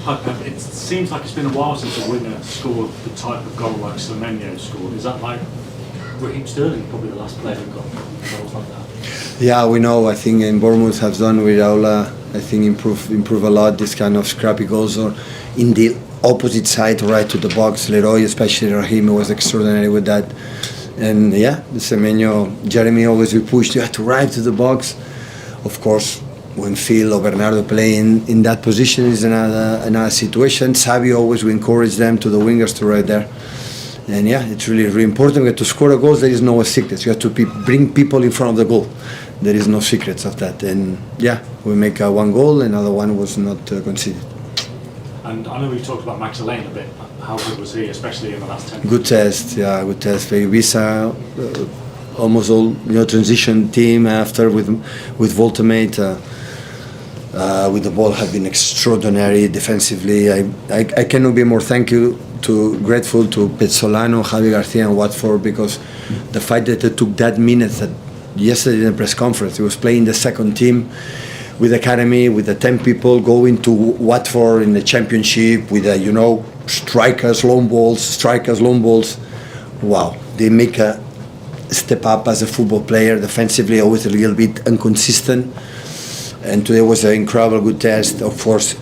It seems like it's been a while since a winner scored the type of goal like Semenyo scored. Is that like Raheem Sterling, probably the last player who got goals like that? Yeah, we know. I think in Bournemouth have done with Aula. I think improve a lot this kind of scrappy goals, or in the opposite side, right to the box. Leroy, especially Raheem, was extraordinary with that. And yeah, Semenyo, Jeremy always we pushed. You have to ride to the box. Of course, when Phil or Bernardo play in that position is another situation. Xavi always we encourage them to the wingers to ride there. And yeah, it's really important to score a goal. There is no secrets. You have to bring people in front of the goal. There is no secrets of that. And yeah, we make one goal, another one was not conceded. And I know we've talked about Max Lane a bit. How good was he, especially in the last 10 minutes? Good test, yeah, good test. Ibiza, almost all transition team after with Voltamate. With the ball have been extraordinary defensively. I cannot be more grateful to Pezzolano, Javi Garcia and Watford, because the fact that they took that minutes that yesterday in the press conference, he was playing the second team with academy, with the 10 people going to Watford in the championship with strikers, long balls. Wow, they make a step up as a football player. Defensively, always a little bit inconsistent. And today was an incredible good test. Of course,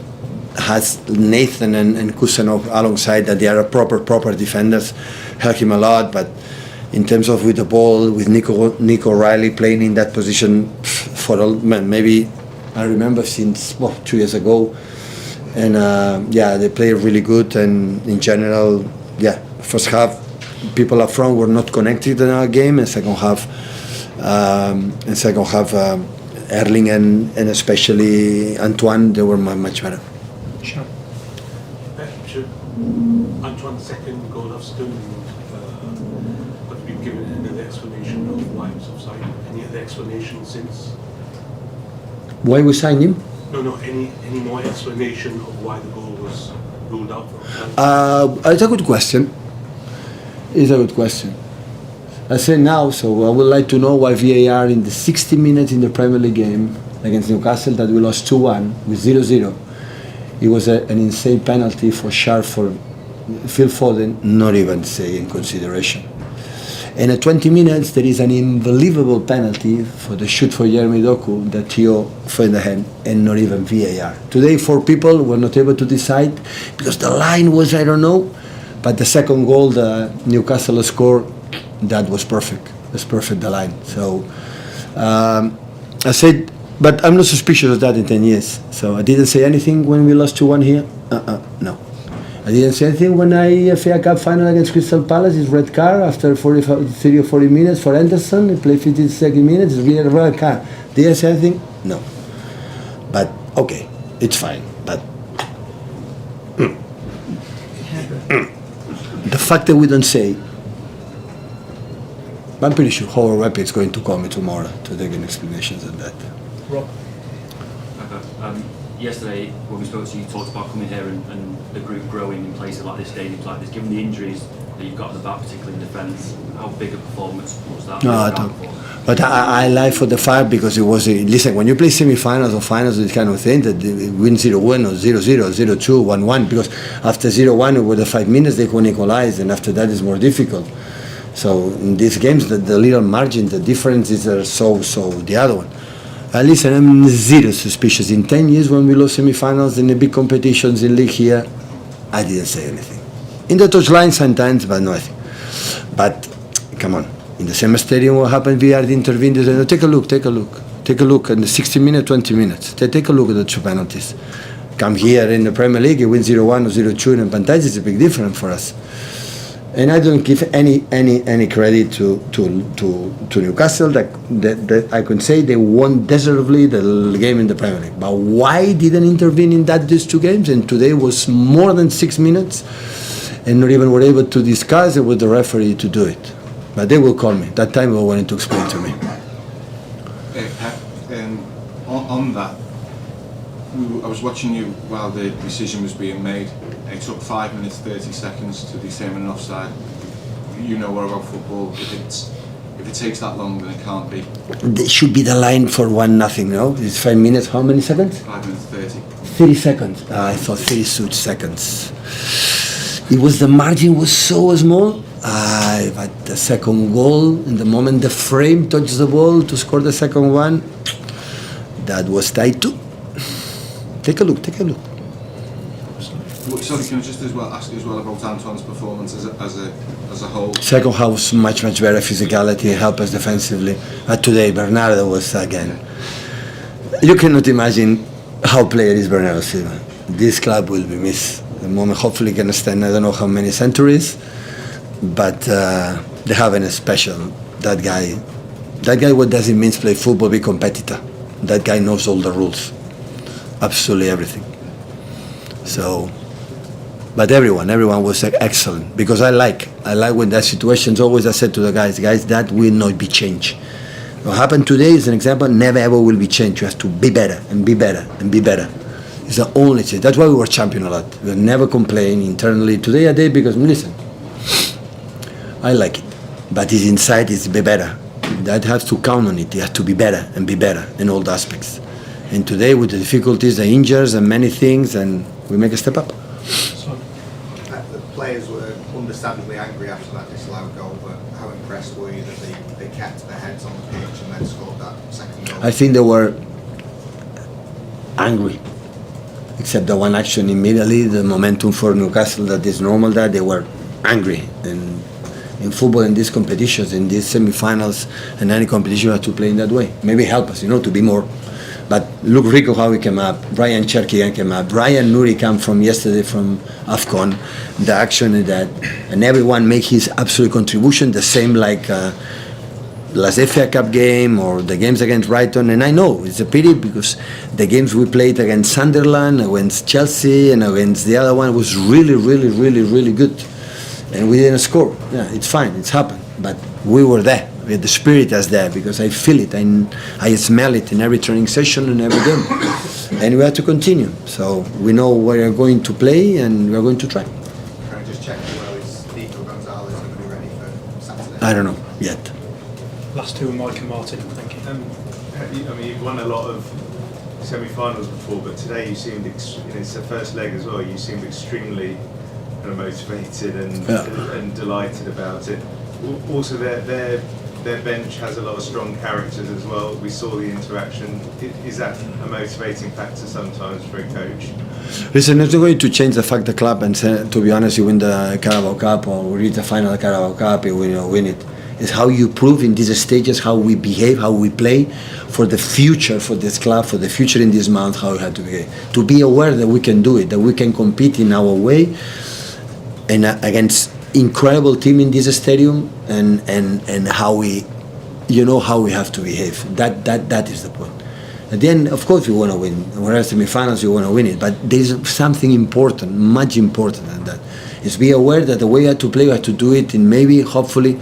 has Nathan and Kusanov alongside that they are proper defenders, help him a lot. But in terms of with the ball, with Nico Riley playing in that position maybe I remember since 2 years ago. And they play really good. And in general, first half people up front were not connected in our game, and second half. Erling and especially Antoine, they were much better. Sure. Antoine's second goal of Stone, have been given another explanation of why it was offside? Any other explanation since? Why we signed him? No, any more explanation of why the goal was ruled out for offside? It's a good question. I say now, so I would like to know why VAR in the 60 minutes in the Premier League game against Newcastle that we lost 2-1 with 0-0, it was an insane penalty for Sharp for Phil Foden, not even say in consideration. And at 20 minutes there is an unbelievable penalty for the shoot for Jeremy Doku that Theo fell the hand, and not even VAR. Today 4 people were not able to decide because the line was, I don't know, but the second goal the Newcastle scored, that was perfect. That's perfect, the line. So I said, but I'm not suspicious of that in 10 years. So I didn't say anything when we lost 2-1 here. No. I didn't say anything when FA Cup final against Crystal Palace. It's red card after 30 or 40 minutes for Anderson. He played 52 minutes. It's really a red card. Did I say anything? No. But okay, it's fine. But the fact that we don't say, I'm pretty sure Howard Webb is going to call me tomorrow to take an explanations of that. Rob? Yesterday, when we spoke to you, you talked about coming here and the group growing in places like this, stadiums like this. Given the injuries that you've got in the back, particularly in defence, how big a performance was that? No, I don't. But I like for the fact because it was, listen, when you play semi-finals or finals, this kind of thing, that win 0-1 or 0-0, 0-2, 1-1, because after 0-1, over the 5 minutes, they can equalize, and after that, it's more difficult. So in these games, the little margin, the differences are so the other one. Listen, I'm zero suspicious. In 10 years when we lost semi-finals in the big competitions in league here, I didn't say anything. In the touchline sometimes, but nothing. But come on, in the same stadium what happened, we had intervened and said, take a look in the 60 minutes, 20 minutes. Take a look at the 2 penalties. Come here in the Premier League, you win 0-1 or 0-2 in Pantage, it's a big difference for us. And I don't give any credit to Newcastle. That I can say they won deservedly the game in the Premier League. But why didn't intervene in these 2 games? And today was more than 6 minutes, and not even were able to discuss it with the referee to do it. But they will call me. That time they wanted to explain to me. On that, I was watching you while the decision was being made. It took 5 minutes 30 seconds to determine an offside. You know more about football. If it takes that long, then it can't be. It should be the line for 1-0. No, it's 5 minutes. How many seconds? 5 minutes 30. 30 seconds. I thought 30 seconds. It was the margin was so small. But the second goal, in the moment the frame touched the ball to score the second one, that was tight too. Take a look. Sorry, can I just ask you as well about Antoine's performance as a whole? Second half was much better physicality, helped us defensively. But today Bernardo was again. You cannot imagine how player is Bernardo Silva. This club will be missed. The moment hopefully can stand I don't know how many centuries, but they have a special. That guy, what does it mean to play football, be competitor? That guy knows all the rules, absolutely everything. So, but everyone was excellent because I like when that situations. Always I said to the guys, that will not be changed. What happened today is an example. Never ever will be changed. You have to be better and be better and be better. It's the only thing. That's why we were champion a lot. We never complain internally. Today I did because listen, I like it, but it's inside. It's be better. That has to count on it. You have to be better and be better in all the aspects. And today with the difficulties, the injuries and many things, and we make a step up. The players were understandably angry after that disallowed goal, but how impressed were you that they kept their heads on the pitch and then scored that second goal? I think they were angry, except the one action immediately, the momentum for Newcastle, that is normal, that they were angry. And in football, in these competitions, in these semi-finals, and any competition, you have to play in that way. Maybe help us, to be more. But look, Rico, how he came up. Ryan Cherky came up. Ryan Nuri came from yesterday from AFCON. The action is that, and everyone make his absolute contribution, the same like last FA Cup game or the games against Brighton. And I know it's a pity because the games we played against Sunderland, against Chelsea, and against the other one was really, really, really, really good. And we didn't score. Yeah, it's fine. It's happened. But we were there. The spirit is there because I feel it. I smell it in every training session and every game. And we have to continue. So we know where we are going to play and we are going to try. Can I just check is Nico Gonzalez going to be ready for Saturday? I don't know yet. Last two are Mike and Martin, thank you. I mean, you've won a lot of semi-finals before, but today you seemed, it's the first leg as well, you seemed extremely kind of motivated and delighted about it. Also, their bench has a lot of strong characters as well. We saw the interaction. Is that a motivating factor sometimes for a coach? Listen, it's not going to change the fact the club, and to be honest, you win the Carabao Cup or we reach the final Carabao Cup, you win it. It's how you prove in these stages how we behave, how we play for the future, for this club, for the future in this month, how we have to behave. To be aware that we can do it, that we can compete in our way and against incredible team in this stadium and how we how we have to behave. That is the point. At the end, of course, we want to win. When we're semi-finals, we want to win it. But there is something important, much important than that. Is be aware that the way you have to play, you have to do it in maybe, hopefully,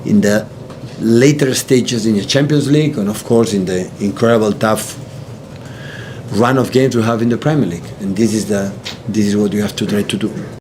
in the later stages in the Champions League, and of course in the incredible tough run of games we have in the Premier League. And this is what you have to try to do.